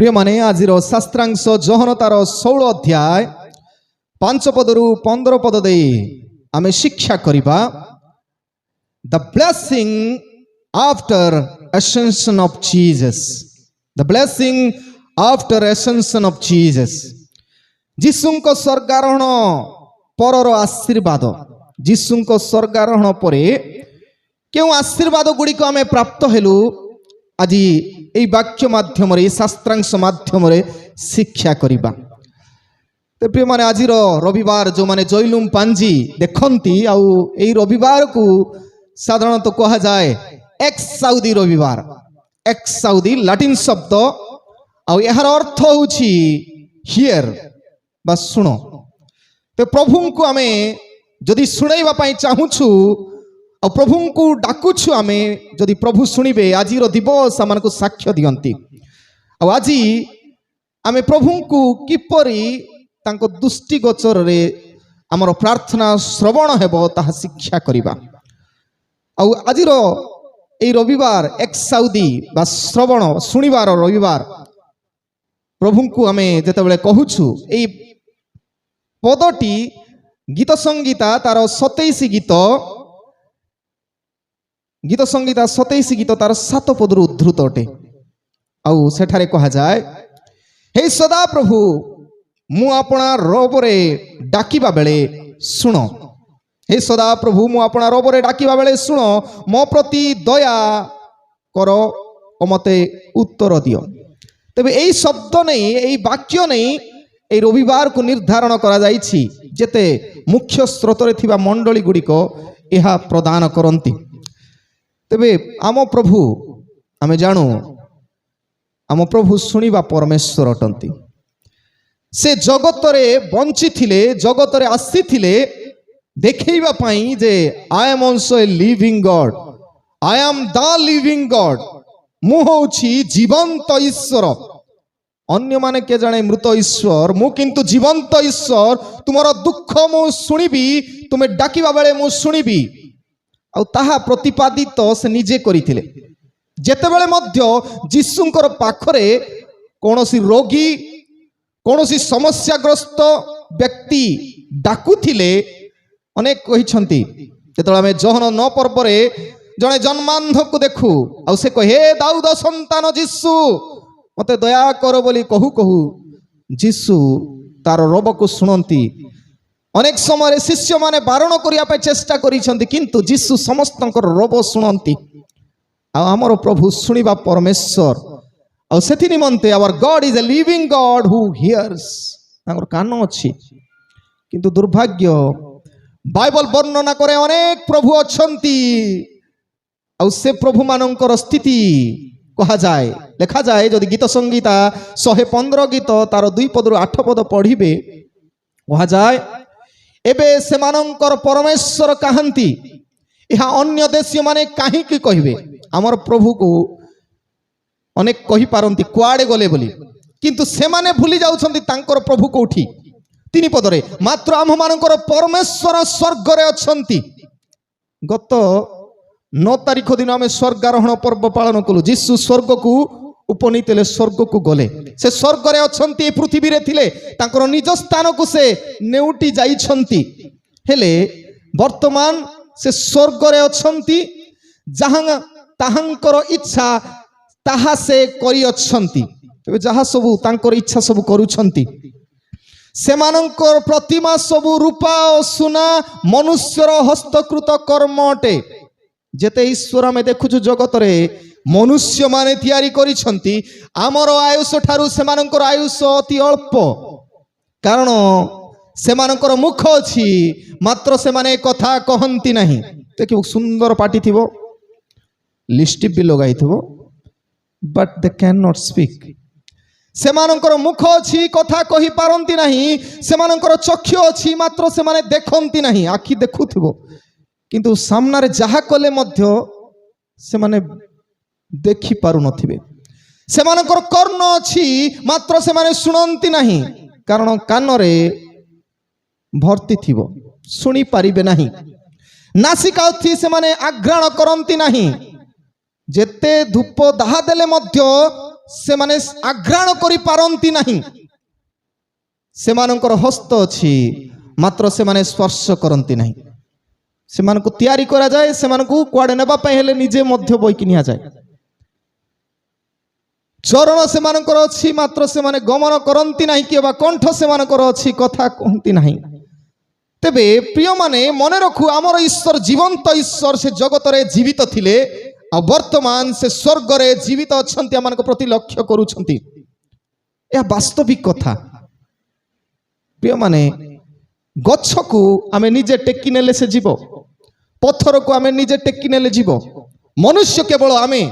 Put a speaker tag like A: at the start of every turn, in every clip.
A: प्रिय माने आजिर शास्त्रांश जोहन तार 16 अध्याय 5 पदरु 15 पद दे आमे शिक्षा करिबा the blessing after ascension of Jesus, the blessing after ascension of Jesus. जीसुंको स्वर्गारोहण परर आशीर्वाद, जीसुंको स्वर्गारोहण परे केउ आशीर्वाद गुड़िक आमे प्राप्त हेलु आज এই বাক্য মাধ্যমে শাস্ত্রাংশ মাধ্যমে শিক্ষা করিবা। তো প্রিয় মানে আজির রবিবার যে মানে জৈলুম পাঞ্জি দেখন্তি আউ এই রবিবার কু সাধারণত কহা যায় এক্স সাউদি রবিবার। এক্স সাউদি লাটিন শব্দ আউ এর অর্থ হচ্ছে হিয়ার বা শুনো। তো প্রভুଙ୍କୁ আমি যদি শুনাইবা পাই চাহুছু आ प्रभु को डाकुछु आमे जदि प्रभु शुणिबे आजिर दिवस आमको साक्ष्य दियंती आज आमे प्रभु को किपरि तांको दृष्टिगोचर रे आमर प्रार्थना श्रवण हेबो ताहा शिक्षा करिबा। आजिर ए रविवार एक साउदी बा श्रवण शुणिबार रविवार प्रभु को आमे जेतेबेले कहूछु ए पदटी गीत संगीता तार 27 गीत गीत संगीता 27 गीत तार 7 पदरु उद्धृत अटे। आउ सेठारे कहा जाए हे सदा प्रभु मु आपना रबरे डाकिबा बेले सुन, हे सदा प्रभु मु आपना रबरे डाकिबा बेले सुन, मो प्रति दया कर ओ मते उत्तर दियो। तबे एई शब्द नहीं एई वाक्य नहीं ए रविवार को निर्धारण करा जाइछि जेते मुख्य स्रोतरे थिबा मंडली गुड़िक एहा प्रदान करंती। तेबे आम प्रभु आमे जानू आम प्रभु शुणिबा परमेश्वर अटंती। से जगत रे बंची थिले, जगत रे आसी थिले देखैबा पाई जे I am also a living god, I am the living god, मु होछि जीवंत ईश्वर। अन्य माने के जाने मृत ईश्वर, मु किंतु जीवंत ईश्वर। तुमर दुख मु शुणिबी, तुमे डाकिबा बेले मु शुणिबी। आ ताहा प्रतिपादित से निजे करिथिले। जेतेबेले मध्य जीसुंकर पाखरे कोनोसी रोगी कोनोसी समस्याग्रस्त व्यक्ति डाकुथिले अनेक कहिसंती। जेतेबेले आमे जोहन 9 पर्वरे जने जन्मांध को देखु आ से कहे हे दाऊद संतान जीसु मते दया कर बोली कहू कहू जीसु तार रोब को सुनंती। अनेक समय शिष्य माने बारण करिया चेष्टा करिसंती किंतु जीसु समस्तंकर रोब शुणंती। आमर प्रभु शुणिबा परमेश्वर आ सेथि निमंते our god is a living god who hears. तांकर कान अछि किंतु दुर्भाग्य बाइबल वर्णना करे अनेक प्रभु अछंती आ से प्रभु मानकर स्थिति कहा जाए लिखा जाए जदि गीत संगीता 115 गीत तार 2 पदरु 8 पद पढ़िबे कहा जाए एबे से मानकर परमेश्वर कहंती यह अन्य देशीय माने काहे की कहिबे हमर प्रभु को अनेक कहि पारंती कुआडे गले बोली किंतु से माने भूली जाउछंती तांकर प्रभु कोठी 3 पदरे मात्र आम मानकर परमेश्वर स्वर्ग रे अछंती। गत 9 तारिख दिन आमे स्वर्गारोहण पर्व पालन कलु। जीसु स्वर्ग को उपनीतिले स्वर्ग को गले, से स्वर्ग रे अछंती पृथ्वी रे थिले तांकर निज स्थान को से नेउटी जाइछंती हेले वर्तमान से स्वर्ग रे अछंती जहां ताहांकर इच्छा ताहा से करि अछंती। तबे जहा सबु तांकर इच्छा सबु करूछंती। सेमानंकर प्रतिमा सबु रूपा और सुना मनुष्यर हस्तकृत कर्म अटे। जेते ईश्वर में देखुछु जगत रे मनुष्य माने तैयारी करिसंती आमर आयुष ठारू सेमानंकर आयुष अति अल्प कारण सेमानंकर मुख अछि मात्र सेमाने कथा कहंती नाही। देखियो सुंदर पाटी थिबो लिपस्टिक भी लगाई थिबो but they can not speak. सेमानंकर मुख अछि कथा कहि पारंती नाही, सेमानंकर चक्षु अछि मात्र सेमाने देखंती नाही। आखि देखुथिबो किंतु सामने जहा कले मध्य सेमाने देखि पारु नथिबे। सेमानकर कर्ण अछि मात्र सेमाने सुनंती नाही कारण कान रे भर्ती थिबो सुनी पारिबे नाही। नासिका अछि सेमाने आघ्राण करंती नाही। जेते धूप दाहा देले मध्य से माने आघ्राण करि पारंती नहीं सेमानंकर हस्त अछि मात्र से माने स्पर्श करंती नहीं सेमानकु तैयारी करा जाए सेमानकु कुआडे नेबा पय हेले निजे मध्य बोइकी निया जाए चरण सेमानकर अछि मात्र से माने गमन करंती नहीं कि बा कंठ सेमानकर अछि कथा कहंती नहीं तेबे प्रिय माने मने रखु आमर ईश्वर जीवंत ईश्वर से जगत रे जीवित थिले आ वर्तमान से स्वर्ग रे जीवित अछंती आमानक प्रति लक्ष्य करूछंती या वास्तविक कथा प्रिय माने गच्छ को आमे निजे टेकी नेले से जीव पत्थर को आमे निजे टेकी नेले जीव मनुष्य केवल आमे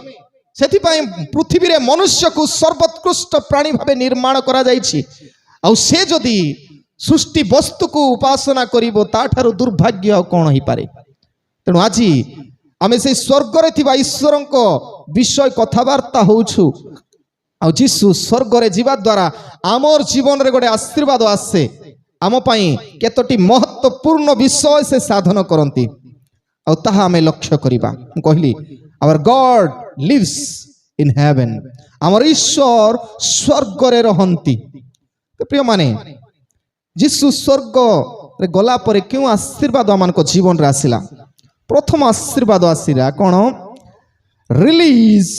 A: सेथि पय पृथ्वी रे मनुष्य को सर्वोत्कृष्ट प्राणी भावे निर्माण करा जायछि आ से जदि सृष्टि वस्तु को उपासना करिवो ताठारु दुर्भाग्य कोन होई पारे तेणु आज आमे से स्वर्ग रे थिबा ईश्वरक विषय कथावार्ता होउछु आ जीसु स्वर्ग रे जीवा द्वारा आमर जीवन रे गोटे आशीर्वाद आसे आम पई केतोटी महत्वपूर्ण विषय से साधन करंती आ ताहा आमे लक्ष्य करिबा कहली our god lives in heaven आमर ईश्वर स्वर्ग रे रहंती तो प्रिय माने जीसु स्वर्ग रे गला परे क्यों आशीर्वाद आमानक जीवन रे आसिला प्रथम आशीर्वाद आसिला कोन release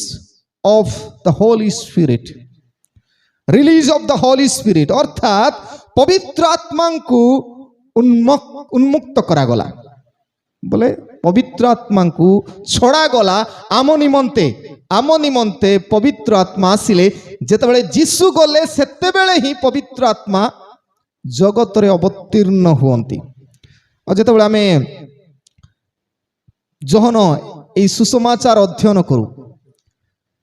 A: of the holy spirit release of the holy spirit अर्थात पवित्र आत्मा को उन्मुक्त करा गला बोले पवित्र आत्मा को छड़ा गला आम निमंते पवित्र आत्मा आसिले जेतेबेले जीसु गले सेतेबेले ही पवित्र आत्मा जगत रे अवतीर्ण हुअंती और जेतेबेले आमे जहन ए सुसमाचार अध्ययन करू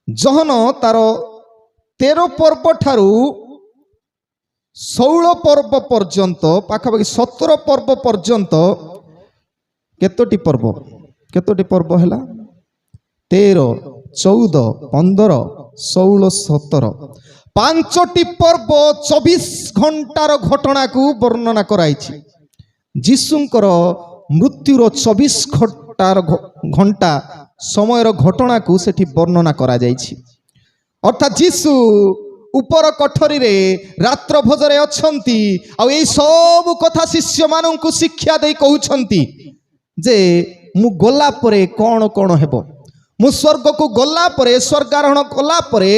A: जहन तार 13 पर्व ठारू 16 पर्व पर्यंत पाखापाखि 17 पर्व पर्यंत केतोटी पर्व हैला 13, 14, 15, 16, 17 पांचटी पर्व 24 घंटार घटना को वर्णना कराइछि जीसुंकर मृत्युर 24 घंटा समयर घटना को सेठी वर्णना करा जाइछि अर्थात जीसु ऊपर कठरी रे रात्र भोजरे अछंती आ ए सब कथा शिष्य माननकु शिक्षा दे कहउछंती जे मु गला परे कोन कोन हेबो मु स्वर्ग को गला परे स्वर्गारोहण कला परे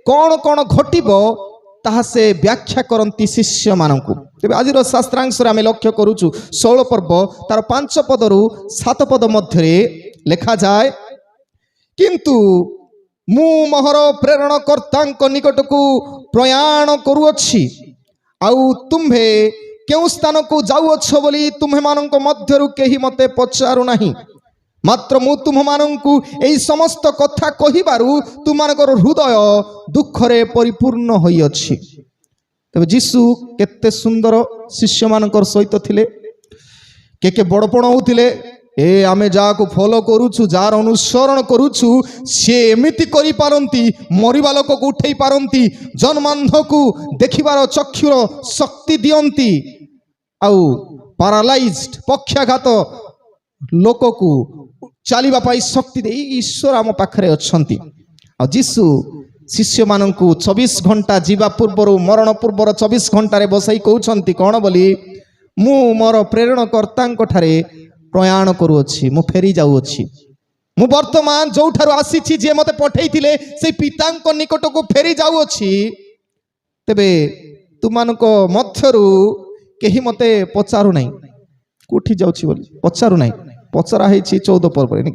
A: कोन कोन घटिबो ताहा से व्याख्या करंती शिष्य माननकु तेबे आजिर शास्त्रांश रे आमे लक्ष्य करूछु 16 पर्व तार 5 पदरु 7 पद मध्य रे लिखा जाय किंतु मु मोहर प्रेरण कर्तांक निकट को प्रयाण करूअछि आउ तुम्हे केउ स्थान को जाउअछ बोली तुम्हे माननक मध्यरु केही मते पचारु नाही मात्र मु तुम माननकु एई समस्त कथा कहिबारु तुमानकर हृदय दुख रे परिपूर्ण होई अछि तबे जीसु केते सुंदर शिष्य मानकर सहित थिले के बड़पण होउथिले ए आमे जाको फॉलो करूछु जार अनुसरण करूछु से एमिति करि पारंती मरिबा लोक को उठेई पारंती जन्मांध को देखिबार चक्षुर शक्ति दियंती आउ पैरालाइज्ड पक्षाघात लोक को चलिबा पाई शक्ति दे ईश्वर आम पाखरे अछंती आ जीसु शिष्य माननकु 24 घंटा जीवा पूर्वर मरण पूर्वर 24 घंटा रे बसाई कहउछंती कोन बोली मु मोर प्रेरण कर्तांक ठारे प्रयाण करूअछि मु फेरी जाउअछि मु वर्तमान जो ठारो आसीछि जे मते पठेइथिले से पितांक निकट को फेरी जाउअछि तेबे तुमानक मध्यरु केही मते पचारु नाही कोठी जाउछि बोली पचारु नाही पचरा हेछि 14 पर्व रे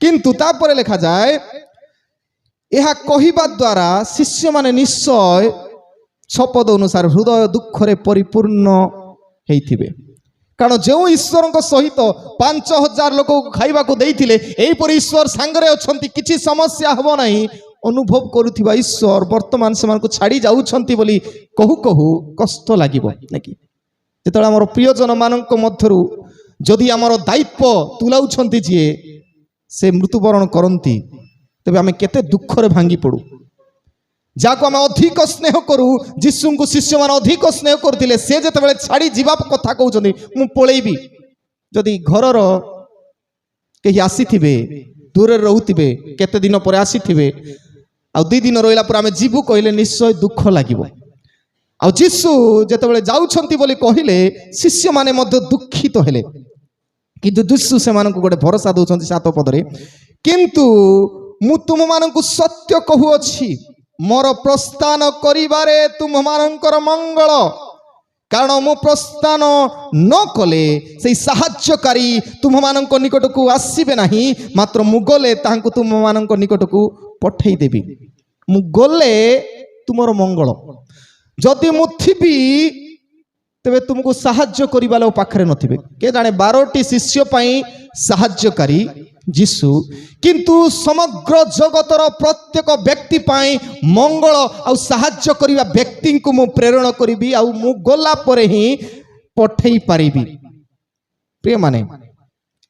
A: किंतु तापर लिखा जाय यह कहिबा द्वारा शिष्य माने निश्चय 6 पद अनुसार हृदय दुख रे परिपूर्ण हेइथिबे कारण जो ईश्वर सहित 5000 लोक खाइबा को देइथिले एई पर ईश्वर सांगरे अछंती किछि समस्या हबो नाही अनुभव करूथिबा ईश्वर वर्तमान समान को छाड़ी जाउछंती बोली कहू कहू कष्ट लागिबो नेकी जेतला हमर प्रियजन मानक मध्यरु जदि हमर दायित्व तुलाउछंती जे से मृत्युवरण करंती तबे आमे केते दुख रे भांगी पडू जाको आमे अधिक स्नेह करू जीसु को शिष्य मान अधिक स्नेह करथिले से जेतेबेले छाड़ी जीवा कथा कहउछंती मु पळेइबी जदि घरर केही आसीथिबे दूर रहउथिबे केते दिन परे आसीथिबे ଆଉ 2 ଦିନ ରହିଲା ପରେ ଆମେ ଯିବୁ କହିଲେ ନିଶ୍ଚୟ ଦୁଃଖ ଲାଗିବ। ଆଉ ଯୀଶୁ ଯେତେବେଳେ ଯାଉଛନ୍ତି ବୋଲି କହିଲେ ଶିଷ୍ୟମାନେ ମଧ୍ୟ ଦୁଃଖିତ ହେଲେ, କିନ୍ତୁ ଯୀଶୁ ସେମାନଙ୍କୁ ଗୋଟେ ଭରସା ଦଉଛନ୍ତି 7 ପଦରେ, କିନ୍ତୁ ମୁଁ ତୁମମାନଙ୍କୁ ସତ୍ୟ କହୁଅଛି ମୋର ପ୍ରସ୍ଥାନ କରିବାରେ ତୁମମାନଙ୍କର ମଙ୍ଗଳ, କାରଣ ମୁଁ ପ୍ରସ୍ଥାନ ନ କଲେ ସେଇ ସାହାଯ୍ୟକାରୀ ତୁମମାନଙ୍କ ନିକଟକୁ ଆସିବେ ନାହିଁ, ମାତ୍ର ମୁଁ ଗଲେ ତାହାଙ୍କୁ ତୁମମାନଙ୍କ ନିକଟକୁ ପଠେଇଦେବି। ମୁଁ ଗଲେ ତୁମର ମଙ୍ଗଳ, ଯଦି ମୁଁ ଥିବି ତେବେ ତୁମକୁ ସାହାଯ୍ୟ କରିବା ଲୋକ ପାଖରେ ନଥିବେ। କେ ଜାଣେ 12ଟି ଶିଷ୍ୟ ପାଇଁ ସାହାଯ୍ୟକାରୀ ଯୀଶୁ, କିନ୍ତୁ ସମଗ୍ର ଜଗତର ପ୍ରତ୍ୟେକ ବ୍ୟକ୍ତି ପାଇଁ ମଙ୍ଗଳ ଆଉ ସାହାଯ୍ୟ କରିବା ବ୍ୟକ୍ତିଙ୍କୁ ମୁଁ ପ୍ରେରଣ କରିବି, ଆଉ ମୁଁ ଗଲା ପରେ ହିଁ ପଠେଇ ପାରିବି। ପ୍ରିୟମାନେ,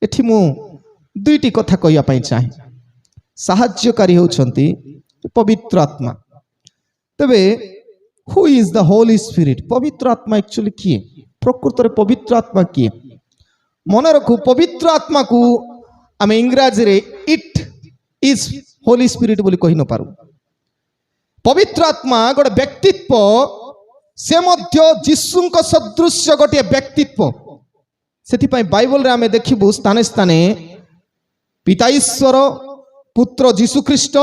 A: ଏଠି ମୁଁ 2ଟି କଥା କହିବା ପାଇଁ ଚାହେଁ। ସାହାଯ୍ୟକାରୀ ହେଉଛନ୍ତି ପବିତ୍ର ଆତ୍ମା। ତେବେ ହୁ ଇଜ ଦ ହୋଲି ସ୍ପିରିଟ୍? ପବିତ୍ର ଆତ୍ମା ଆକ୍ଚୁଆଲି କିଏ? ପ୍ରକୃତରେ ପବିତ୍ର ଆତ୍ମା କିଏ? ମନେ ରଖୁ, ପବିତ୍ର ଆତ୍ମାକୁ ଆମେ ଇଂରାଜୀରେ ଇଟ୍ ଇଜ୍ ହୋଲି ସ୍ପିରିଟ୍ ବୋଲି କହି ନପାରୁ। ପବିତ୍ର ଆତ୍ମା ଗୋଟେ ବ୍ୟକ୍ତିତ୍ୱ, ସେ ମଧ୍ୟ ଯୀଶୁଙ୍କ ସଦୃଶ୍ୟ ଗୋଟିଏ ବ୍ୟକ୍ତିତ୍ୱ। ସେଥିପାଇଁ ବାଇବଲରେ ଆମେ ଦେଖିବୁ ସ୍ଥାନେ ସ୍ଥାନେ ପିତା ଈଶ୍ୱର, ପୁତ୍ର ଯୀଶୁଖ୍ରୀଷ୍ଟ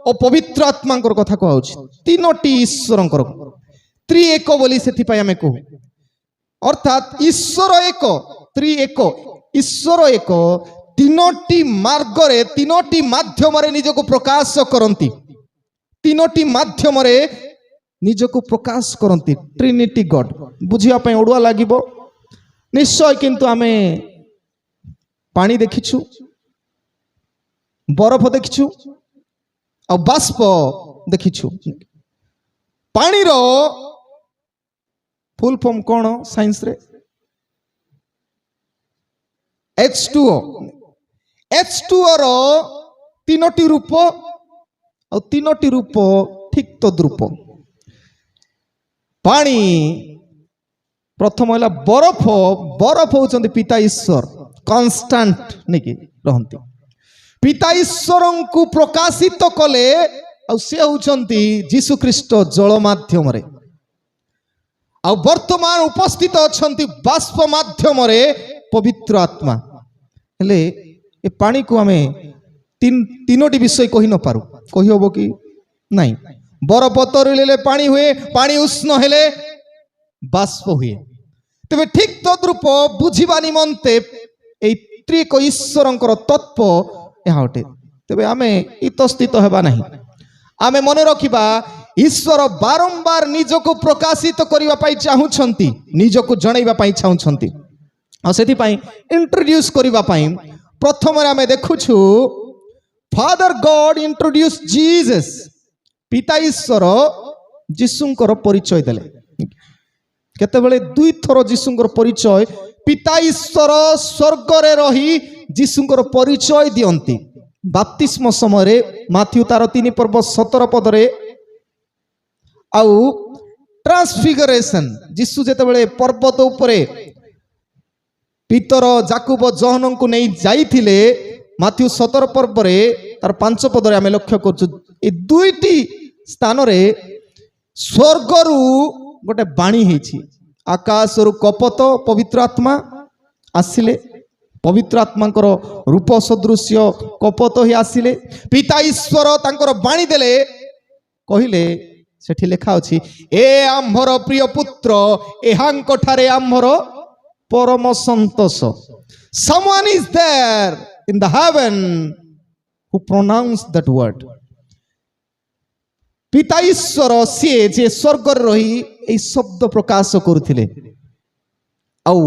A: ଓ ପବିତ୍ର ଆତ୍ମାଙ୍କର କଥା କୁହାଯାଉଛି। 3ଟି ଈଶ୍ୱରଙ୍କର ତ୍ରିଏକ ବୋଲି ସେଥିପାଇଁ ଆମେ କହୁ। ଅର୍ଥାତ୍ ଈଶ୍ୱର ଏକ, ତ୍ରିଏକ, ଈଶ୍ୱର ଏକ, 3ଟି ମାର୍ଗରେ 3ଟି ମାଧ୍ୟମରେ ନିଜକୁ ପ୍ରକାଶ କରନ୍ତି। 3ଟି ମାଧ୍ୟମରେ ନିଜକୁ ପ୍ରକାଶ କରନ୍ତି। ଟ୍ରିନିଟି ଗଡ୍। ବୁଝିବା ପାଇଁ ଅଡୁଆ ଲାଗିବ ନିଶ୍ଚୟ, କିନ୍ତୁ ଆମେ ପାଣି ଦେଖିଛୁ, ବରଫ ଦେଖିଛୁ, ଆଉ ବାଷ୍ପ ଦେଖିଛୁ। ପାଣିର ଫୁଲ୍ ଫର୍ମ କଣ ସାଇନ୍ସରେ? H2O। H2O ର 3ଟି ରୂପ, ଆଉ 3ଟି ରୂପ ଠିକ୍ ତଦ୍ରୂପ। ପାଣି ପ୍ରଥମ ହେଲା ବରଫ। ବରଫ ହେଉଛନ୍ତି ପିତା ଈଶ୍ୱର, କନଷ୍ଟାଣ୍ଟ ନେଇକି ରହନ୍ତି। ପିତା ଈଶ୍ୱରଙ୍କୁ ପ୍ରକାଶିତ କଲେ, ଆଉ ସେ ହେଉଛନ୍ତି ଯୀଶୁଖ୍ରୀଷ୍ଟ ଜଳ ମାଧ୍ୟମରେ। ଆଉ ବର୍ତ୍ତମାନ ଉପସ୍ଥିତ ଅଛନ୍ତି ବାଷ୍ପ ମାଧ୍ୟମରେ ପବିତ୍ର ଆତ୍ମା। ହେଲେ ଏ ପାଣିକୁ ଆମେ 3ଟି ବିଷୟ କହି ନପାରୁ। କହିହବ କି? ନାଇଁ। ବରଫ ତରଳିଲେ ପାଣି ହୁଏ, ପାଣି ଉଷ୍ଣ ହେଲେ ବାଷ୍ପ ହୁଏ। ତେବେ ଠିକ୍ ତଦ୍ରୂପ ବୁଝିବା ନିମନ୍ତେ এই ତ୍ରିକ ଈଶ୍ୱରଙ୍କର ତତ୍ଵ ଏହା ଅଟେ। ତେବେ ଆମେ ଇତସ୍ଥିତ ହେବା ନାହିଁ। ଆମେ ମନେ ରଖିବା, ଈଶ୍ୱର ବାରମ୍ବାର ନିଜକୁ ପ୍ରକାଶିତ କରିବା ପାଇଁ ଚାହୁଁଛନ୍ତି, ନିଜକୁ ଜଣାଇବା ପାଇଁ ଚାହୁଁଛନ୍ତି। ଆଉ ସେଥିପାଇଁ ଇଣ୍ଟ୍ରୋଡ୍ୟୁସ କରିବା ପାଇଁ ପ୍ରଥମରେ ଆମେ ଦେଖୁଛୁ ଫାଦର ଗଡ୍ ଇଣ୍ଟ୍ରୋଡ୍ୟୁସ ଜିସସ୍। ପିତା ଈଶ୍ୱର ଯୀଶୁଙ୍କର ପରିଚୟ ଦେଲେ। କେତେବେଳେ 2 ଥର ଯୀଶୁଙ୍କର ପରିଚୟ ପିତା ଈଶ୍ୱର ସ୍ୱର୍ଗରେ ରହି ଯୀଶୁଙ୍କର ପରିଚୟ ଦିଅନ୍ତି। ବାପ୍ତିସ୍ମ ସମୟରେ ମାଥ୍ୟୁ ତାର 3 ପର୍ବ 17 ପଦରେ, ଆଉ ଟ୍ରାନ୍ସଫିଗରେସନ ଯୀଶୁ ଯେତେବେଳେ ପର୍ବତ ଉପରେ ପିତର ଯାକୁବ ଜହନଙ୍କୁ ନେଇ ଯାଇଥିଲେ, ମାଥ୍ୟୁ 17 ପର୍ବରେ ତାର 5 ପଦରେ ଆମେ ଲକ୍ଷ୍ୟ କରୁଛୁ। ଏ 2ଟି ସ୍ଥାନରେ ସ୍ୱର୍ଗରୁ ଗୋଟେ ବାଣୀ ହେଇଛି। ଆକାଶରୁ କପତ ପବିତ୍ର ଆତ୍ମା ଆସିଲେ, ପବିତ୍ର ଆତ୍ମାଙ୍କର ରୂପ ସଦୃଶ୍ୟ କପତ ହିଁ ଆସିଲେ। ପିତା ଈଶ୍ୱର ତାଙ୍କର ବାଣୀ ଦେଲେ, କହିଲେ, ସେଠି ଲେଖା ଅଛି, ଏ ଆମ୍ଭର ପ୍ରିୟ ପୁତ୍ର, ଏହାଙ୍କ ଠାରେ ଆମ୍ଭର ପରମ ସନ୍ତୋଷ। Someone is there in the heaven who pronounced that word. ପିତା ଈଶ୍ୱର ସିଏ ଯେ ସ୍ୱର୍ଗରେ ରହି ଏହି ଶବ୍ଦ ପ୍ରକାଶ କରୁଥିଲେ। ଆଉ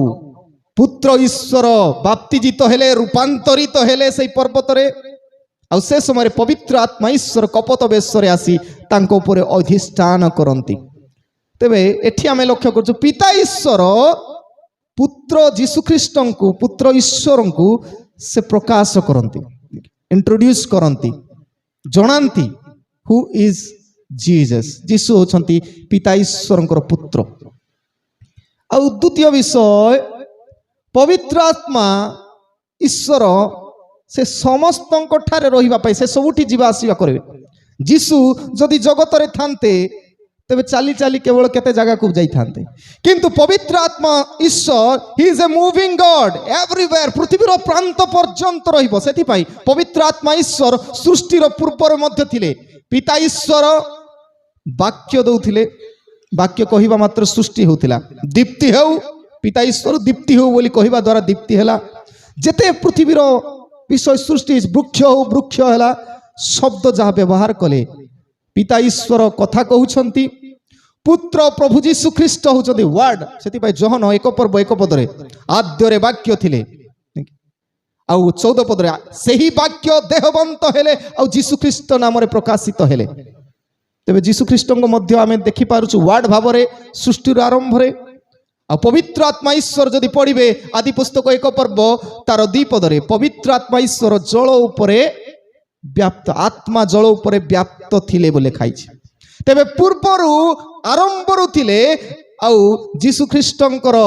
A: ପୁତ୍ର ଈଶ୍ୱର ବାପ୍ତିଜିତ ହେଲେ, ରୂପାନ୍ତରିତ ହେଲେ ସେଇ ପର୍ବତରେ। ଆଉ ସେ ସମୟରେ ପବିତ୍ର ଆତ୍ମା ଈଶ୍ୱର କପତ ବେଶରେ ଆସି ତାଙ୍କ ଉପରେ ଅଧିଷ୍ଠାନ କରନ୍ତି। ତେବେ ଏଠି ଆମେ ଲକ୍ଷ୍ୟ କରୁଛୁ ପିତା ଈଶ୍ୱର ପୁତ୍ର ଯୀଶୁଖ୍ରୀଷ୍ଟଙ୍କୁ, ପୁତ୍ର ଈଶ୍ୱରଙ୍କୁ ସେ ପ୍ରକାଶ କରନ୍ତି, ଇଣ୍ଟ୍ରୋଡ୍ୟୁସ କରନ୍ତି, ଜଣାନ୍ତି ହୁ ଇଜ ଜିସସ୍। ଯୀଶୁ ହେଉଛନ୍ତି ପିତା ଈଶ୍ୱରଙ୍କର ପୁତ୍ର। ଆଉ ଦ୍ୱିତୀୟ ବିଷୟ, ପବିତ୍ର ଆତ୍ମା ଈଶ୍ୱର ସେ ସମସ୍ତଙ୍କ ଠାରେ ରହିବା ପାଇଁ, ସେ ସବୁଠି ଯିବା ଆସିବା କରିବେ। जीशु जदि जगत रे थांते तेबे चाली चाली केवल केते जगह को जाई थांते, किंतु पवित्र आत्मा ईश्वर he is a moving god everywhere, पृथ्वीर प्रांत पर्यंत रहिबो। सेति पई पवित्र आत्मा ईश्वर सृष्टिर पूर्वर मध्य थिले। पिता ईश्वर वाक्य दउथिले, वाक्य कहिबा मात्र सृष्टि होतिला। दीप्ति हेउ, पिता ईश्वर दीप्ति हेउ बोली कहिबा द्वारा दीप्ति हैला। जेते पृथ्वीर विषय सृष्टि वृक्ष हो वृक्ष हैला, शब्द जहाँ व्यवहार कले पिता ईश्वर कथा कहउछंती, पुत्र प्रभु जीशु ख्रीष्ट होउछंती वर्ड। सेति पई जोहन 1 पर्व 1 पदरे आद्यरे वाक्य थिले आउ 14 पदरे सेही वाक्य देहवंत हेले आउ जीशु ख्रीष्ट नाम रे प्रकाशित हेले। तेबे जीशु ख्रीष्टଙ୍କ ମଧ୍ୟ ଆମେ देखि पारुछु वर्ड भावरे सृष्टिर आरंभ रे। आ पवित्र आत्मा ईश्वर जदि पढ़िबे आदि पुस्तक 1 पर्व तार 2 पदरे पवित्र आत्मा ईश्वर जल उपरे व्याप्त, आत्मा जल उपरे व्याप्त थिले बोले खाइछि। तेबे पूर्वरु आरंभरु थिले आउ जीशु ख्रीष्टंकर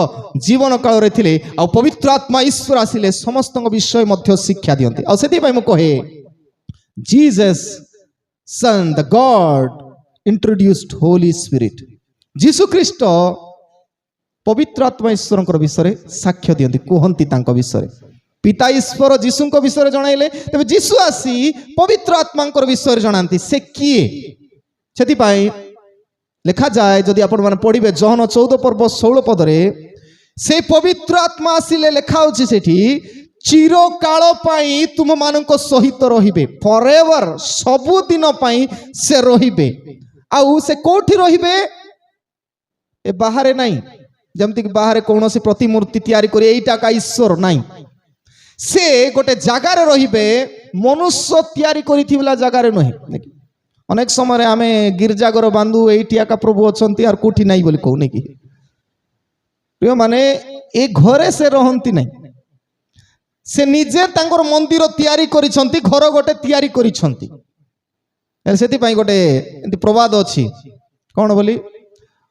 A: जीवन काल रे थिले आउ पवित्र आत्मा ईश्वर आसिले समस्तଙ୍କ विषय ମଧ୍ୟ शिक्षा दियंती। आ सेति पई म कहे Jesus son the god introduced holy spirit. जीशु ख्रीष्ट पवित्र आत्मा ईश्वर विषय साक्ष्य दियंती, कहंती तांको विषय। पिता ईश्वर जीशु विषय जणाइले, तेबे जीशु आसी पवित्र आत्मा विषय जनाती से किए। सेति पई लिखा जाए जदि आपण माने पढ़िबे जोहन 14 पर्व 16 पदरे से पवित्र आत्मा आसिले लिखा होछि सेठी चिरकाल पाई तुम मानक सहित रहिबे, फॉरएवर सबु दिन पाई से रहिबे। आउ से कोठी रहिबे ए बाहरे नाही, जमति कि बाहरे कोनोसी प्रतिमूर्ति तैयारी करी एइटा का ईश्वर नाही। से गोटे जगार रहिबे, मनुष्य तैयारी करिथिबला जगार नहे। अनेक समय आमे गिरजाघर बांधु एइटिया का प्रभु अछंती आर कोठी नाही बोली कहू नै कि प्रिय माने ए घरे से रहंती नाही, से निजे तांकर मंदिर तैयारी करिसंती, घर गोटे तैयारी करिसंती। सेति पई गोटे एंती प्रवाद अछि कोन बोली,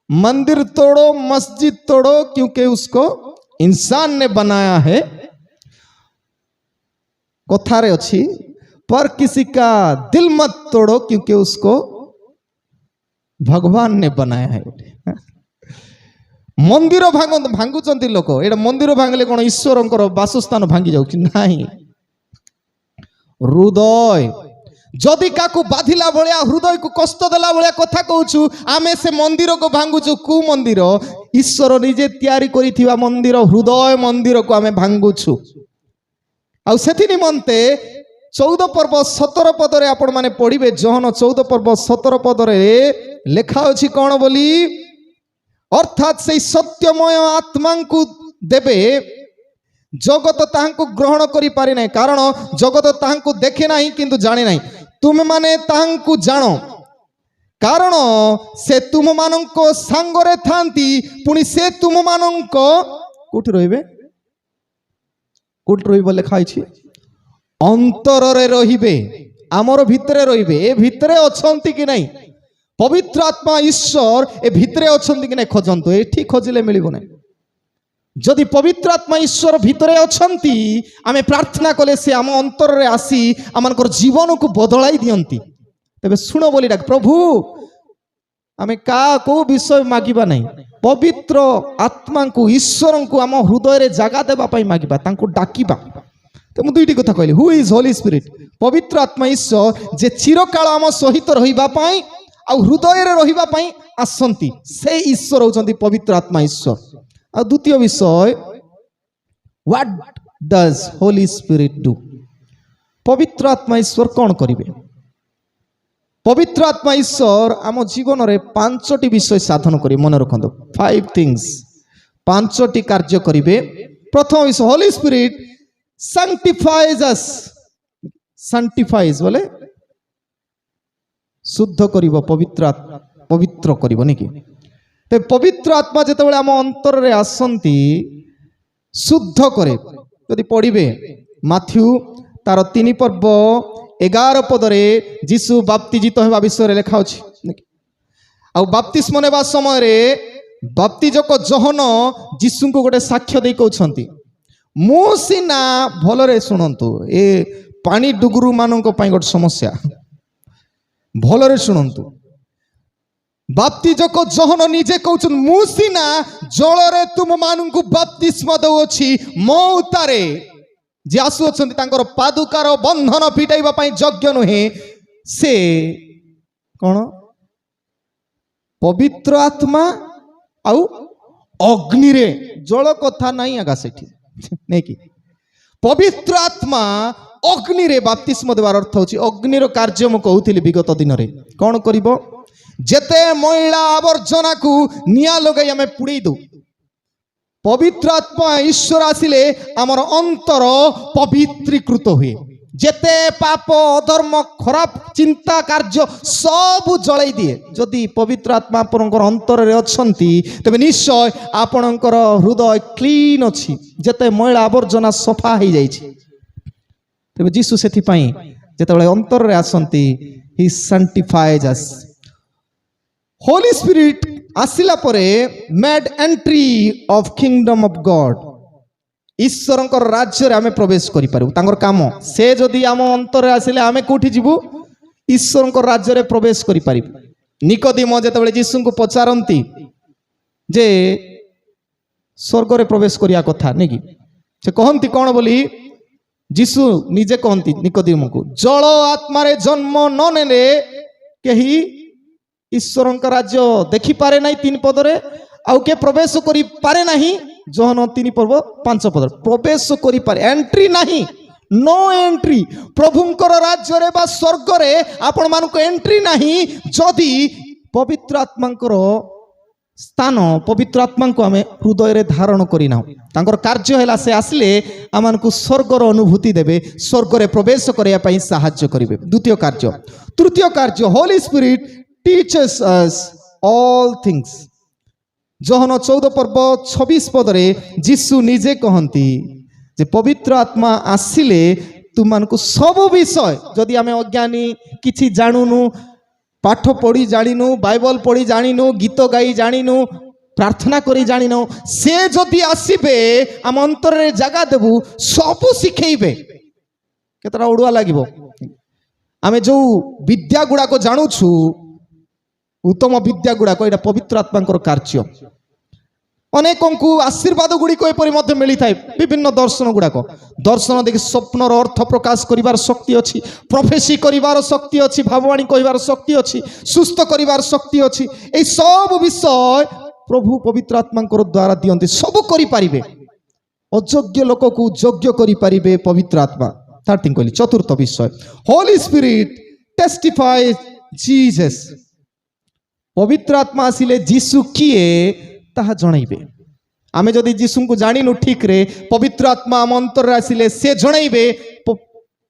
A: मंदिर तोड़ो मस्जिद तोड़ो क्योंकि उसको इंसान ने बनाया है। कथारे अच्छी पर किसी का दिल मत तोड़ो क्योंकि उसको भगवान ने बनाया है। मंदिर भांगुचंती लोक, एटा मंदिर भांगले कोन ईश्वरंकर वासस्थान भांगी जाउछि नाही। हृदय जदि काकू बाधिला भलिया, हृदय को कष्ट देला भलिया कथा कहूछु, आमे से मंदिर को भांगुछु। कु मंदिर? ईश्वर निजे तैयारी करिथिबा मंदिर, हृदय मंदिर को आमे भांगुछु। आउ सेथि निमंते 14 पर्व 17 पदरे आपण माने पढ़िबे, जोहन 14 पर्व 17 पदरे लेखा अछि कोन बोली, अर्थात से सत्यमय आत्मा को देबे, जगत ताहांकु ग्रहण करि पारे नाही, कारण जगत ताहांकु देखे नाही किंतु जाने नाही। तुम माने ताहांकु जानो, कारण से तुम मानंको सांगरे थांती, पुनी से तुम मानंको कोठी रहिबे, कोठी रहिबे लेखा अछि अंतर रे रहिबे, आमर भितरे रहिबे। ए भितरे अछंती कि नाही पवित्र आत्मा ईश्वर, ए भितरे अछंती कि नाही खोजंतु, एठी खोजिले मिलिबो नाही। जदि पवित्र आत्मा ईश्वर भितरे अछंती, आमे प्रार्थना कले से आम अंतर रे आसी आमनकर जीवन को बदलाई दियंती। तबे सुनो बोली डाक, प्रभु आमे का को विषय मागिबा नहीं, पवित्र आत्मा को ईश्वर को आम हृदय रे जगह देबा पई मागिबा, तांको डाकिबा। तो मु दुईटी कथा कहली, हु इज होली स्पिरिट? पवित्र आत्मा ईश्वर जे चिरकाल आम सहित रहिबा पई आ हृदय रे रहिबा पई आसंती, से ईश्वर होचंती पवित्र आत्मा ईश्वर। आ द्वितीय विषय, what does Holi spirit do? पवित्र आत्मा ईश्वर कौन करिवे? पवित्र आत्मा ईश्वर आम जीवन रे 5टी विषय साधन करी, मन रखंतो 5 थिंग्स, 5टी कार्य करिवे। प्रथम विषय, Holi spirit sanctifies us। sanctifies बोले शुद्ध करिवो, पवित्र करिवो नै कि। ते पवित्र आत्मा जेतेबेले आम अंतर रे आसंती शुद्ध करे। यदि पढ़िबे माथ्यू तार 3 पर्व 11 पदरे जीशु बाप्तिजित हेबा विषय रे लेखा अछि। आ बाप्तिस्म नेबा समय रे बाप्तिजक जोहन जीशु को गोटे साक्ष्य दे कहउछंती, मु सिना भलरे सुनंतु, ए पानी डुगुरु मानक पई गोटे समस्या, भलरे शुणंतु बाप्तिजक जहन निजे कहउछन मु सिना जलरे तुम मानंकु बाप्तिस्म दउछि मो उतारे जे आसु अछंती तांकर पादुकार बंधन फिटाइबा पई यज्ञ नुहे से कोन पवित्र आत्मा आउ अग्नि रे जल कथा नहीं आगा सेठी नहीं कि पवित्र आत्मा अग्नि रे बाप्तिस्म देवार अर्थ होची अग्नि रो कार्य मु कहउथिली विगत दिन रे कोन करिवो जेते मैला आवर्जना को निया लगाई आमे पुड़े दो पवित्र आत्मा ईश्वर आसिले आमर अंतर पवित्रीकृत हुए जेते पाप अधर्म खराब चिंता कार्य सब जलाई दिए जदि पवित्र आत्मा आपनकर अंतर रे अछंती तबे निश्चय आपनकर हृदय क्लीन अछि जेते मैला आवर्जना सफा हो जाई छी तबे जीसु सेथि पई जेतेबेले अंतर रे आसंती ही सैंटिफाइज अस होली स्पिरिट आसिला परे made entry of kingdom of god ईश्वरंकर राज्य रे आमे प्रवेश करि पारु तांकर काम से जदि आम अंतर आसिले आमे कोठी जिवु ईश्वरंकर राज्य रे प्रवेश करि पारिबु निकोदेम जेतेबेले यीशु को पचारंती जे स्वर्ग रे प्रवेश करिया कथा नै कि से कहंती कोन बोली यीशु निजे कहंती निकोदेम को जल आत्मा रे जन्म न नेले केही ईश्वर राज्य देखी पारे नहीं तीन पदरे आउ के प्रवेश करी पारे नहीं जहन तीन पर्व पांच पद प्रवेश करी पारे एंट्री नहीं नो एंट्री प्रभुंकर राज्य रे बा स्वर्ग रे आपण मान को एंट्री नहीं जदि पवित्र आत्मांकर स्थान पवित्र आत्मा को आमे हृदय रे धारण करी ना तांकर कार्य हैला से आसले आमान को स्वर्गर अनुभूति देबे स्वर्ग रे प्रवेश करिया पई सहाय्य करिवे द्वितीय कार्य तृतीय कार्य Holi spirit teaches us all things जहन 14 पर्व 26 पदरे जीसु निजे कहंती जे पवित्र आत्मा आसिले तुमान को सब विषय जदि आमे अज्ञानी किछि जानुनु पाठ पढ़ी जानिनु बाइबल पढ़ी जानिनु गीत गाई जानिनु प्रार्थना करी जानिनु से जदि आसीबे आम अंतर रे जगह देबु सब सिखेइबे केतरा उडुआ लागिबो आमे जो विद्या गुडा को जानुछु उत्तम विद्या गुड़ाक यहाँ पवित्र आत्मा कार्य अनेकों को आशीर्वाद गुड़िक मिली थाए विभिन्न दर्शन गुड़ाक दर्शन देखि स्वप्नर अर्थ प्रकाश करिवार शक्ति अच्छी प्रोफेसी करिवार शक्ति अच्छी भाववाणी कहिवार शक्ति अच्छी सुस्थ करिवार शक्ति अच्छी ए सब विषय प्रभु पवित्र आत्मा द्वारा दियंती सब करि पारिबे अयोग्य लोक को योग्य करि पारिबे पवित्र आत्मा थर्ड थिंग कहली चतुर्थ विषय होली स्पिरिट टेस्टिफाई जीसस पवित्र आत्मा आसिले जीसु किए ताहा जणाइबे आमे जदि जीसु को जानिनु ठीक रे पवित्र आत्मा आम अंतर आसिले से जणाइबे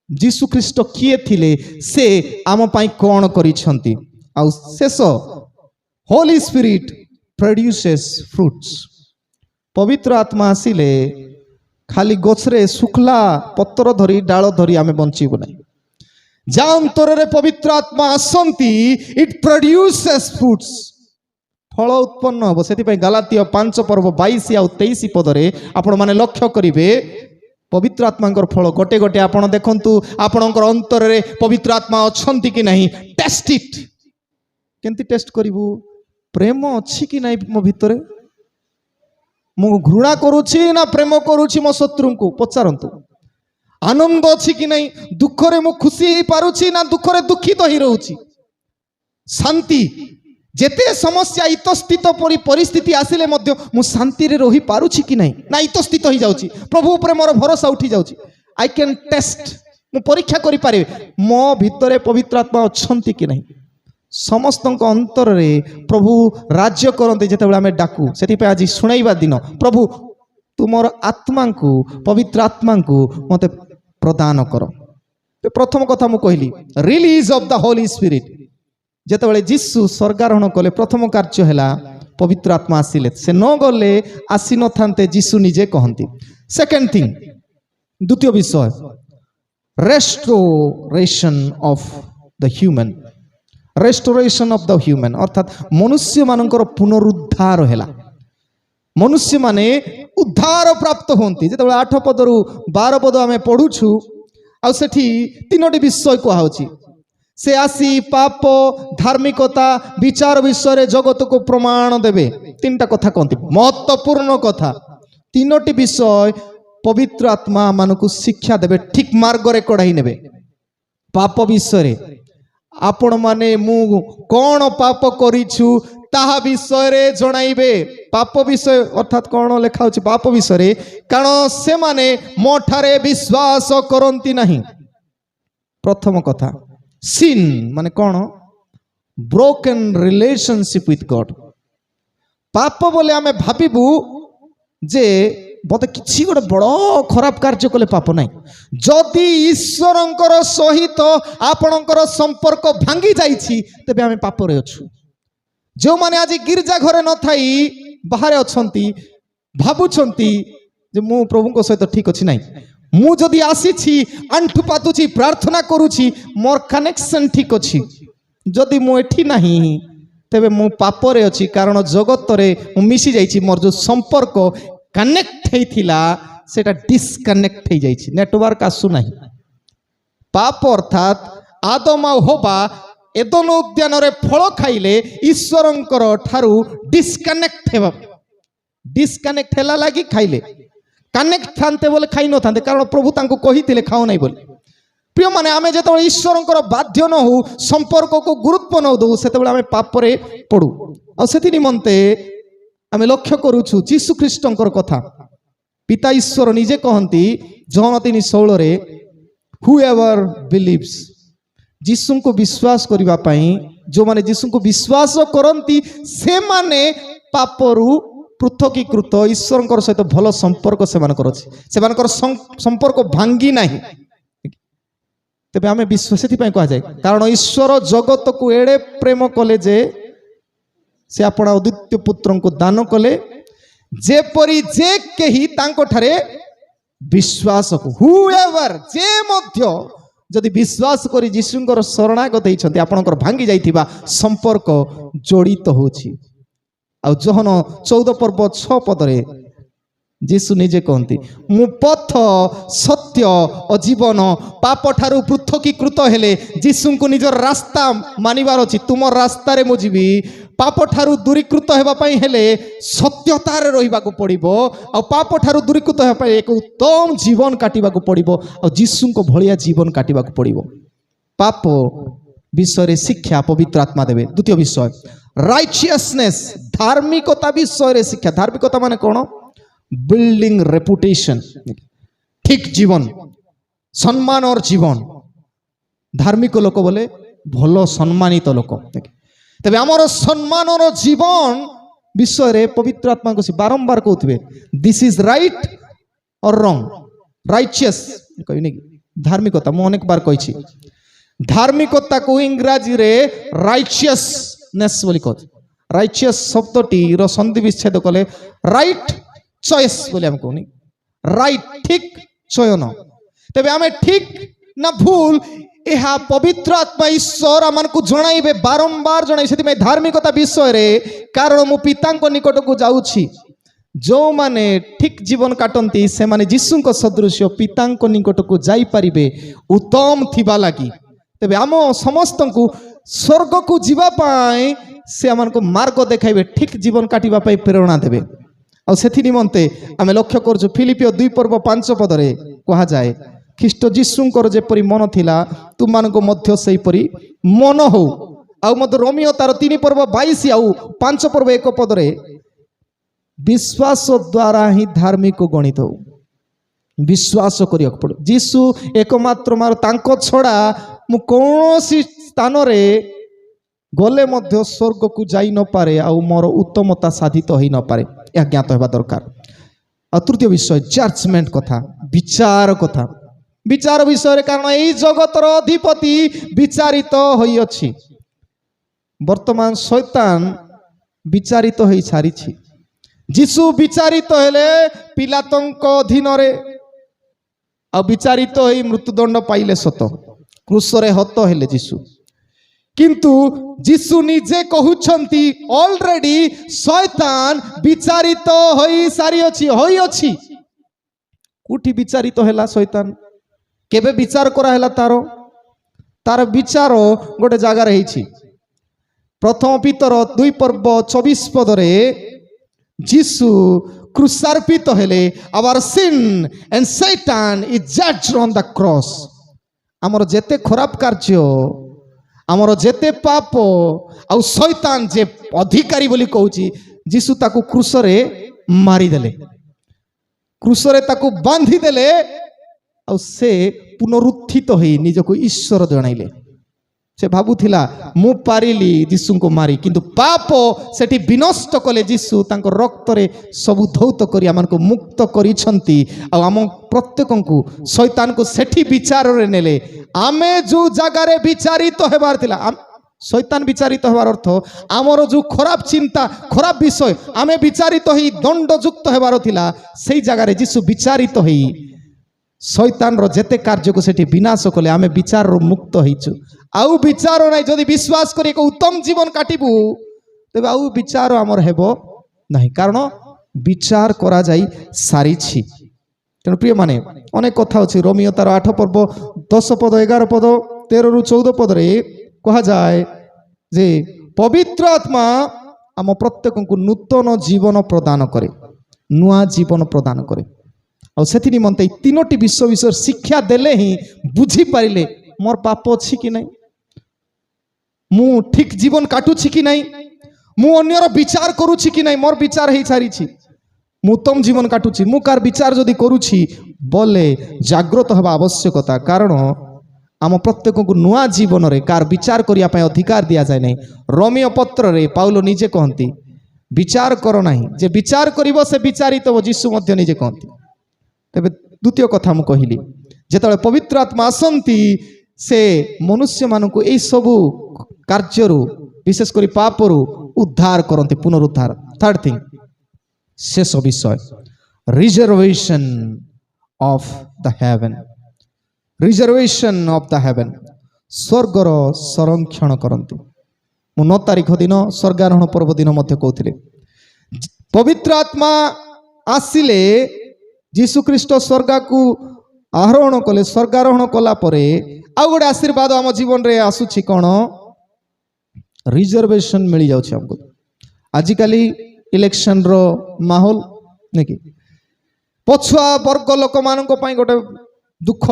A: जीसु ख्रीष्ट किए थिले से आम पई कोन करिसंती आ शेष होली स्पिरिट प्रोड्यूसेस फ्रूट्स पवित्र आत्मा आसिले खाली गछरे सुखला पत्र धरी डाल धरी आमे बंचिबो नै जा अंतर रे पवित्र आत्मा आसंती इट प्रोड्यूसेस फ्रूट्स फल उत्पन्न हम से गलातीय 5 पर्व 22 आ 23 पदरे आपण माने लक्ष्य करिवे पवित्र आत्मा फल गोटे गोटे आपण देखंतु आपणकर अंतर रे पवित्र आत्मा अछंती कि नहीं टेस्ट इट केंती टेस्ट करिवु प्रेम अछि कि नहीं मो भितरे मु घृणा करूछि ना प्रेम करूछि मो शत्रु को पचारंतु आनंद अच्छी कि नहीं दुख रे मु खुशी ही पारुछि ना दुख रे दुखित ही रहउछि शांति जेते समस्या इतस्थित परिस्थिति आसिले मध्य मु शांति रे रही पारुछि कि नहीं ना इतस्थित ही जाउछि प्रभु ऊपर मोर भरोसा उठी जाउछि आई कैन टेस्ट मु परीक्षा करि पारे मो भितरे पवित्र आत्मा अछंती कि नहीं समस्त अंतर रे प्रभु राज्य करते जेतेबेले आमे डाकू सेति पे आज सुनाइबा दिन प्रभु तुमर आत्मा को पवित्र आत्मा को मते प्रदान कर तो प्रथम कथा मु कहली release of the holy spirit जेतेबेले जीसु स्वर्गारोहण कले प्रथम कार्य हैला पवित्र आत्मा आसिले से न गले आसी न थांते जीसु निजे कहंती सेकंड थिंग द्वितीय विषय restoration of the human restoration of the human अर्थात मनुष्य मानकर पुनरुद्धार हैला मनुष्य माने उद्धार प्राप्त होती जो 8 पदरु 12 पद आम पढ़ुछु आ सेठी 3टी विषय कहुछि से आसी पाप धार्मिकता विचार विषय जगत को प्रमाण देवे। तीन टा कथा कहते महत्वपूर्ण कथा, तीनोटी विषय पवित्र आत्मा मानकु शिक्षा देवे, ठीक मार्ग रे कढ़ाई नेबे। पाप विषय आपण माने मु कौन पाप करिछु ताहा विषय रे जणाइबे। पाप विषय अर्थात कौन लेखा होछि पाप विषय रे, कारण से माने मो ठारे विश्वास करंती नहीं। प्रथम कथा सिन माने कौन, ब्रोकन रिलेशनशिप विथ गॉड। पाप बोले आमे भाबिबु जे बोधे किसी गोटे बड़ खराब कार्य कले पाप नहीं। जदि ईश्वरंकर सहित आपणकर संपर्क भांगी जाइछि तेबे आमे पाप रे अछु। जो माने आज गिरजा घरे न थाई बाहर अछंती भाबुछंती जे मु प्रभुଙ୍କ सहित ठीक अछि नहीं, मु जदि आसीछि अंठु पातुछि प्रार्थना करूछि मोर कनेक्शन ठीक अछि, जदि मु एठी नहीं तेबे मु पाप रे अछि। कारण जगत रे मु मिसी जाइछि, मोर जो संपर्क कनेक्ट हेइथिला सेटा डिस्कनेक्ट हे जाइछि, नेटवर्क आसु नहीं। पाप अर्थात आदम आ हवा एदन उद्यान रे फल खाइले ईश्वरंकर ठारू डिस्कनेक्ट हेबा, डिस्कनेक्ट हेला लागि खाइले। कनेक्ट थांते बोले खाइ न थांते, कारण प्रभु तांको कहिथिले खाओ नहीं बोले। प्रिय माने आमे जेतो ईश्वरंकर बाध्य न हो, संपर्क को गुरुत्व न दो, सेतेबेले आमे पाप रे पडू। आ सेति निमंते आमे लक्ष्य करूछु जीशु ख्रीष्टंकर कथा। पिता ईश्वर निजे कहंती जॉन 3:16 रे, हुएवर बिलीव्स, जीशु को विश्वास करिबा पई जो माने जीशु को विश्वास करंती से माने पापरु पृथकीकृत ईश्वरंकर सहित भल संपर्क सेमानकर अछि, सेमानकर संपर्क भांगी नाही। तेबे आमे विश्वास सेति पई कहा जाय, कारण ईश्वर जगत को एडे प्रेम कले जे से आपण अद्वितीय पुत्र को दान कले, जेपरी जे केही तांको ठारे विश्वास को, हुएवर जे मध्य जदि विश्वास करी जीशुंकर शरणागत होइछन्ति आपणकर भांगी जाइथिबा संपर्क जड़ित होछि। आ जोहन 14 पर्व 6 पदरे जीशु निजे कहंती, मु पथ सत्य और जीवन, पाप ठारू पृथकीकृत हेले जीशु को निजर रास्ता मानिबार अछि। तुम रास्ता रे मु जीवी, पाप ठारू दूरीकृत हेबा पई हेले सत्यता रे रहिबा को पड़िबो, आ पाप ठारू दूरीकृत हेबा पई एक उत्तम जीवन काटिबा को पड़िबो, आ जीशु को भलिया जीवन काटिबा को पड़िबो। पाप विषय रे शिक्षा पवित्र आत्मा देबे। द्वितीय विषय राइचियसनेस, धार्मिकता विषय रे शिक्षा। धार्मिकता माने कोन, बिल्डिंग रेपुटेशन, ठीक जीवन, सम्मान और जीवन। धार्मिक लोक बोले भलो सम्मानित लोक। तबे हमर सम्मान और जीवन विषय रे पवित्र आत्मा को बारंबार कहउथिबे, दिस इज राइट और रॉन्ग, राइचियस कहबिने कि धार्मिकता। मु अनेक बार कहिछि धार्मिकता को इंग्रजी रे राइचियसनेस बोली कहत। राइचियस शब्दटी रो संधि विच्छेद कले राइट चॉइस बोले हम कहनी, राइट ठीक चयन। तबे आमे ठीक ना भूल यह पवित्र आत्मा ईश्वर आमान को जणाइबे, बारंबार जणाइ। सेति में धार्मिकता विषय रे कारण मु पितांको निकट को जाउछि, जो माने ठीक जीवन काटंती से माने जीशुंको सदृश पितांको निकट को जाई परिबे उत्तम थिबा लागि। तबे आम समस्त को स्वर्ग को जीवा पाए से आमान को मार्ग देखाइबे, ठीक जीवन काटिबा पाई प्रेरणा देबे। और सेथि निमंते आमे लक्ष्य करछु फिलिपियो 2 पर्व 5 पदरे कहा जाए, ख्रीष्ट जीशुंकर जेपरि मन थिला तुम मानको मध्य सेहि परि मन हो। आ मध्य रोमियो तार 3 पर्व 22 आउ 5 पर्व 1 पदरे विश्वास द्वारा ही धार्मिक गणित हो। विश्वास करिया पड़ो, जीशु एकमात्र मार तांको छड़ा मु कोनोसी स्थान रे गले मध्य स्वर्ग को जाई न पारे, आ मोर उत्तमता साधित होई न पारे, या ज्ञात हेबा दरकार। आ तृतीय विषय जजमेंट कथा, विचार कथा। विचार विषय कारण यही जगतर अधिपति विचारित होई अछि। वर्तमान शैतान विचारित होई छारिछि। जीशु विचारित हेले पिलातंक अधीन रे, आ विचारित होई मृत्युदंड पाइले सत, क्रूसरे हत हेले जीशु। किंतु जीशु निजे कहउछंती ऑलरेडी शैतान विचारित होई सारी अछि, होई अछि। कुठी विचारित हेला शैतान, केबे विचार करा हेला तारो, तार विचार गोटे जगार प्रथम पितर 2 पर्व 24 पदरे जीसु क्रुसार्पित हेले आवर सिन एंड सैतान is judged on the cross. आमर जेते खराब कार्य आमर जेते पाप आउ शैतान जे अधिकारी बोली कहूची जीसु ताकू क्रूसरे मारी देले क्रूसरे ताकू बांधी देले आउ से पुनरुत्थित होई निजको ईश्वर जणाइले। से भाबुथिला मु पारिली जीसु को मारी किंतु पाप सेठी विनष्ट कले जीसु तांको रक्त रे सबु धौत करी आमान को मुक्त करिसंती आ आम प्रत्येकन को शैतान को सेठी विचार रे नेले। आमे जो जगह रे विचारित हेबार थिला शैतान विचारित हेबार अर्थ आमर जो खराब चिंता खराब विषय आमे विचारित होई दंडयुक्त हेबार थिला सेई जगह रे जीसु विचारित होई शैतान रो जेते कार्य को सेठी विनाश कले आमे विचार रो मुक्त होइछु। आउ विचार नाही जदि विश्वास करी एक उत्तम जीवन काटिबु तबे आउ विचार आमर हेबो नाही कारण विचार करा जाई सारिछि। तेणु प्रिय माने अनेक कथा अछि रोमियो तार 8 पर्व 10 पद 11 पद 13 रु 14 पद रे कहा जाए जे पवित्र आत्मा आम प्रत्येक को नूतन जीवन प्रदान करे नुआ जीवन प्रदान करे और से निमंते तीनोटी विश्व विषय शिक्षा देले ही बुझी पारिले मोर पाप अछि कि नहीं मु ठीक जीवन काटुछि कि नहीं मु अन्यर विचार करूछि कि नहीं मोर विचार हे सारिछि मु उत्तम जीवन काटुछि मु कार विचार जदि करूछि बोले जागृत हवा आवश्यकता कारण आम प्रत्येक को नुआ जीवन रे कार विचार करिया पय अधिकार दिया जाय नहीं। रोमियो पत्र रे पाउलो निजे कहंती विचार करो नहीं जे विचार करिवो से विचारित हो जीसु मध्य निजे कहंती। तबे द्वितीय कथा मु कहिली जेतले पवित्र आत्मा आसंती से मनुष्य मान को यही सबू कार्यरू विशेष करी पापरू उद्धार करते पुनरुद्धार। थर्ड थिंग शेष विषय reservation of the heaven reservation of the heaven स्वर्गर संरक्षण करते। मु 9 तारिख दिन स्वर्गारोहण पर्व दिन मध्य कहते पवित्र आत्मा आसिले जीशु ख्रीष्ट स्वर्ग को आरोहण कले स्वर्गारोहण कला परे आउ गोटे आशीर्वाद आम जीवन रे आसुछि कौन रिजर्वेशन मिल जाउछि हमको। आजिकाली इलेक्शन रो माहौल नेकी पछुआ वर्ग लोक मानक पई गोटे दुख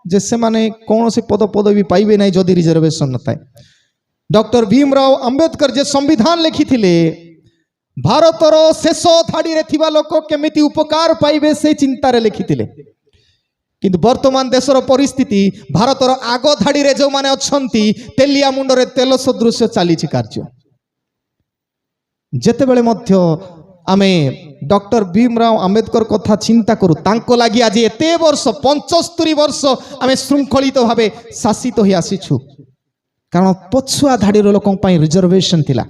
A: जे से माने कौन से पद पदवी पाइबे नहीं जदि रिजर्वेशन न थाए। डॉक्टर भीमराव अंबेडकर जे संविधान लिखिथिले भारतर शेष धाड़ी रे थिबा लोक केमिति उपकार पाइबे से चिंता रे लिखिथिले किंतु वर्तमान देशर परिस्थिति भारतर आग धाड़ी रे जो माने अछंती तेलिया मुंड रे तेल सदृश चली कार्य जेते बेले मध्य आमे डॉक्टर भीमराव अंबेडकर कथा चिंता करू तांको लागि आज एते वर्ष 75 वर्ष आमे श्रृंखलित भावे शासित होई आसीछु कारण पछुआ धाड़ी रो लोकन पई रिजर्वेशन थिला।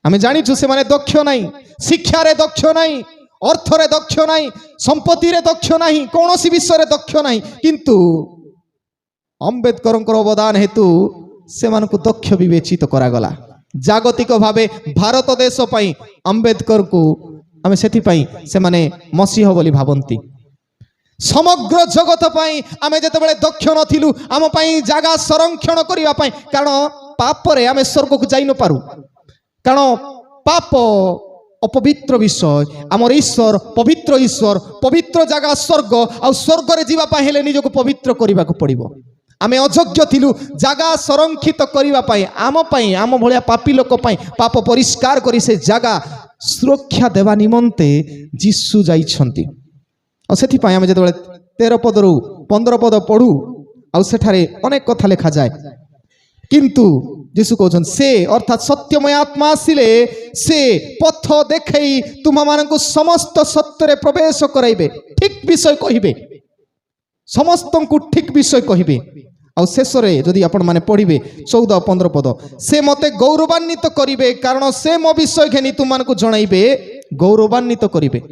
A: आमे जानिछु से माने दक्ष नाही शिक्षा रे दक्ष नाही अर्थ रे दक्ष नाही संपत्ति रे दक्ष नाही कोनोसी विषय रे दक्ष नाही किंतु अंबेडकर अवदान हेतु से मानकु दक्ष विवेचित करा गला। जागतिक भावे भारत देश पई अंबेडकर को आमे सेति पई से माने मसीह बोली भाबंती समग्र जगत पई आमे जते बेले दक्ष नथिलु आम पई जागा संरक्षण करिवा पई कारण पाप रे आमे स्वर्ग को जाई न पारु कारण पाप अपवित्र विषय आमर ईश्वर पवित्र जगह स्वर्ग आ स्वर्ग रे जीवा पई हेले निजको पवित्र करिवा को पड़िबो। आमे अयोग्य थिलु जगह संरक्षित करिवा पई आम भलिया पापी लोक पई पाप परिष्कार करी से जगह सुरक्षा देवा निमंते जीसु जाइछंती आ सेथि पई आमे जते 13 पद रु 15 पद पढु आ सेठारे अनेक कथा लिखा जाय किंतु जीसु कहछन से अर्थात सत्यमय आत्मा आसिले से पथ देखई तुम मानकु समस्त सत्य रे प्रवेश कराइबे ठीक विषय कहिबे समस्त को ठीक विषय कहिबे आ शेष रे जदि आपण माने पढिबे 14-15 पद से मते गौरवान्वित करिबे कारण से मो विषय घेनी तुम मानकु जणाइबे गौरवान्वित करिबे।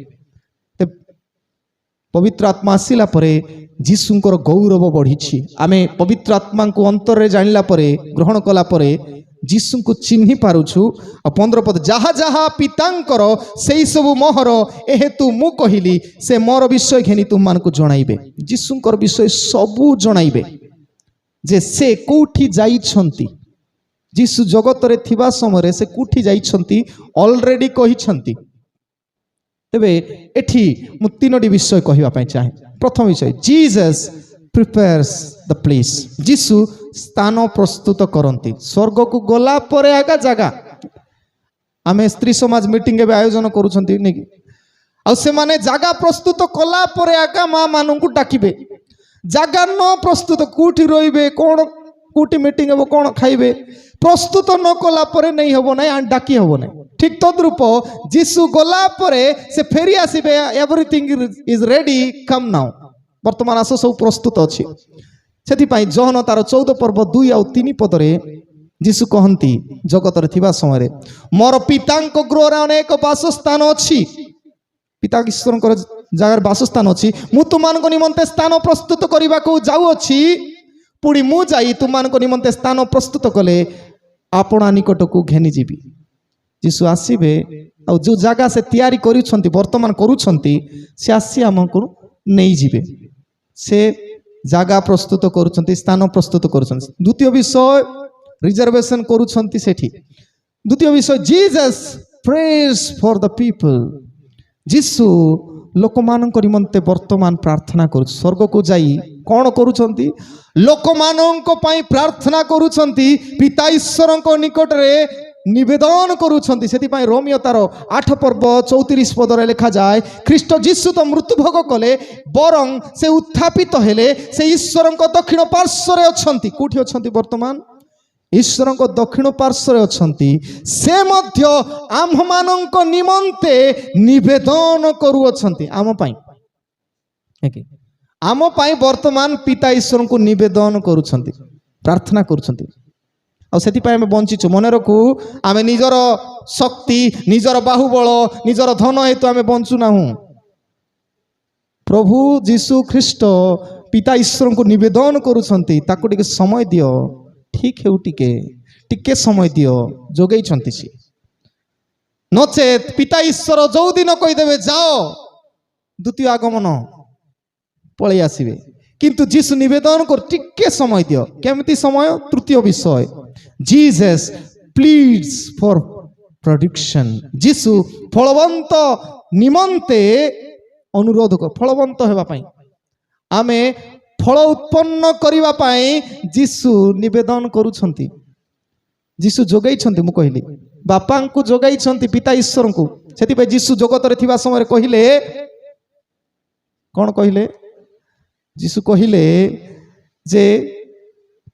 A: पवित्र आत्मा आसिला परे जीशुंकर गौरव बढ़ी आमे पवित्र आत्मा को अंतर रे जानिला परे ग्रहण कला परे जीशु को चिन्हि पारुछु। 15 पद जहा जहा पितांकर सेई सबु मोहर एहेतु मु कहिली से मोर विषय घेनी तुम मान को जणाइबे जीशुंकर विषय सबु जणाइबे जे से कोठी जाइछंती जीशु जगत रे थिबा समय से कोठी जाइछंती ऑलरेडी कहिछंती। तेबे एठी मु तीनोटी विषय कहिबा पई चाहे। प्रथम विषय जीसस प्रिपेयर्स द प्लेस। जीशु स्थान प्रस्तुत करंती स्वर्ग को गला परे आगा जगह। आमे स्त्री समाज मीटिंग एबे आयोजन करूछंती नै कि आ से माने जगह प्रस्तुत कला परे आगा मां मानन को डाकिबे। जगह न प्रस्तुत कोठी रोइबे कोन कोठी मीटिंग हेबो कोन खाइबे प्रस्तुत न कला परे नहीं हबो नै आ डाकी हबो नै। ठीक तद्रूप जीशु गला परे से फेरी आसीबे everything is ready come now वर्तमान आस सब प्रस्तुत अछि। सेति पई जोहन तार 14 पर्व 2 आ 3 पदरे जीशु कहंती जगत रे थिबा समय रे मोर पितांको गृह रे अनेक वासस्थान अछि। पिता ईश्वरंकर जगार वासस्थान अछि। मु तुमानको निमंते स्थान प्रस्तुत करबा को जाउ अछि। पुडी मु जाई तुमानको निमंते स्थान प्रस्तुत कले आपणा निकट को घेनी जीबी। जीशु आसीबे आ जो जगह से तैयारी करूछंती वर्तमान करूछंती से आसी हमको नहीं जीबे। से जगह प्रस्तुत करूछंती स्थान प्रस्तुत करूछंती। द्वितीय विषय रिजर्वेशन करूछंती सेठी। द्वितीय विषय Jesus praise for the people. जीशु लोकमानक निमंते वर्तमान प्रार्थना करू स्वर्ग को जाई कौन करूछंती लोकमानक पई प्रार्थना करूछंती पिता ईश्वरक निकट रे निवेदन करूछंती। सेति पई रोमियो तार 8 पर्व 34 पदरे लिखा जाय ख्रीष्ट जीशु तो मृत्युभोग कले बरं से उत्थापित हेले से ईश्वरक दक्षिण पार्श्व रे अछंती। कोठी अछंती वर्तमान ईश्वरक दक्षिण पार्श्व रे अछंती। से मध्य आम मानक निमंते निवेदन करू अछंती आम पई आम पई वर्तमान पिता ईश्वर को निवेदन करूछंती प्रार्थना करूछंती। आ सेति पई हम बंचिछु मने रखु आमे निजर शक्ति निजर बाहुबल निजर धन हेतु आमे बंचु नाहु। प्रभु जीशु ख्रीष्ट पिता ईश्वर को निवेदन करूछंती ताको टिके समय दियो ठीक हेउ टिके टिके समय दियो जोगै छंती सी नचेत पिता ईश्वर जो दिन कहि देबे जाओ द्वितीय आगमन पळै आसीबे। किंतु जीशु निवेदन कर टिके समय दियो केमिति समय। तृतीय विषय जीसस प्लीड्स फॉर प्रोडक्शन। जीशु फलवंत निमंते अनुरोध कर फलवंत हेबा पई आमे फल उत्पन्न करिबा पई जीशु निवेदन करूछंती। जीशु जोगाई छंती मु कहली बापा को जोगाई छंती पिता ईश्वर को। सेति पई जीशु जगत रे थिबा समय कहिले कोन कहिले जीशु कहिले जे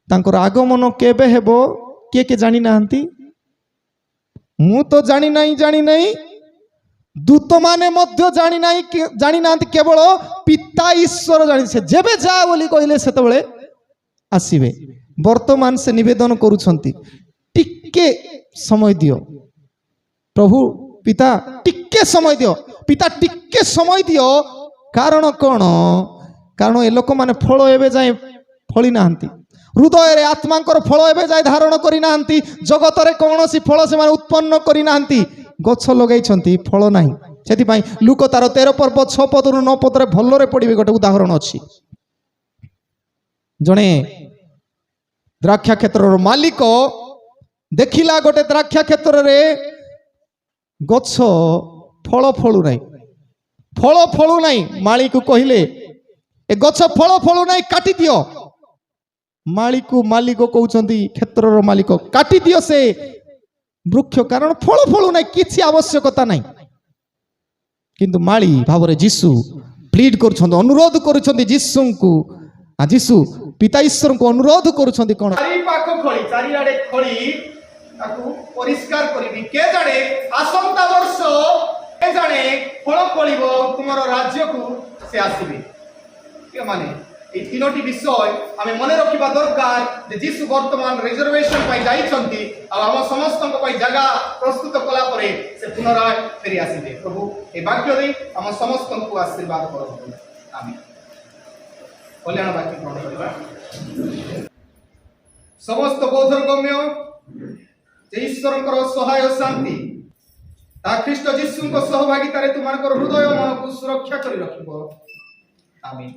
A: तांकर आगमन केबे हेबो के के जानि नाहंती मु तो जानि नाही दूत माने मध्य जानि नाहंती केवल पिता ईश्वर जानि से जेबे जा बोली कहिले सेतबेले आसीबे। वर्तमान से निवेदन करूछंती टिके समय दियो प्रभु पिता टिके समय दियो पिता टिके समय दियो। कारण कौन कारण ए लोक माने फल एबे जाए फली नाहंती हृदय रे आत्मांकर फल एबे जाए धारण करी नाहंती जगत रे कोनोसी फल से माने उत्पन्न करी नाहंती गछ लगाई छंती फल नाही। सेति पई लूक तार 13 पर्व 6 पद रु 9 पद रे भल्लो रे पडिबे गोटे उदाहरण अछि। जणे द्राक्षा क्षेत्र रो मालिक देखिला गोटे द्राक्षा क्षेत्र रे गछ फल फळु नाही माली को कहिले ए गछ फल फळु नाही काटी दियो। मालिक कहउछंती क्षेत्रर मालिक काटी दियो से वृक्ष कारण फल फळु नाही किछि आवश्यकता नाही। किंतु माली भावरे जीशु प्लीड करूछंती अनुरोध करूछंती जीशु को जीशु पिता ईश्वर को अनुरोध करूछंती कोन चारि पाख खळी चारि आडे खळी ताकू परिष्कार करिबी के जाने आसंता वर्ष के जाने फल फळिबो तुमरो राज्य को से आसीबे। के माने ए तीनोटी विषय आमे मने रखिबा दरकार जे जीशु वर्तमान रिजर्वेशन पाई जाई छंती आ हम समस्त को पाई जगह प्रस्तुत कला परे से पुनराय फेरी आसीबे। प्रभु ए वाक्य दे हम समस्त को आशीर्वाद करो आमीन। कल्याण वाक्य ग्रहण करबा समस्त बोधर गम्य जे ईश्वरकर सहाय शांति ता ख्रीष्ट जीशु को सहभागिता रे तुमार हृदय मन को सुरक्षा करी रखिबो आमीन।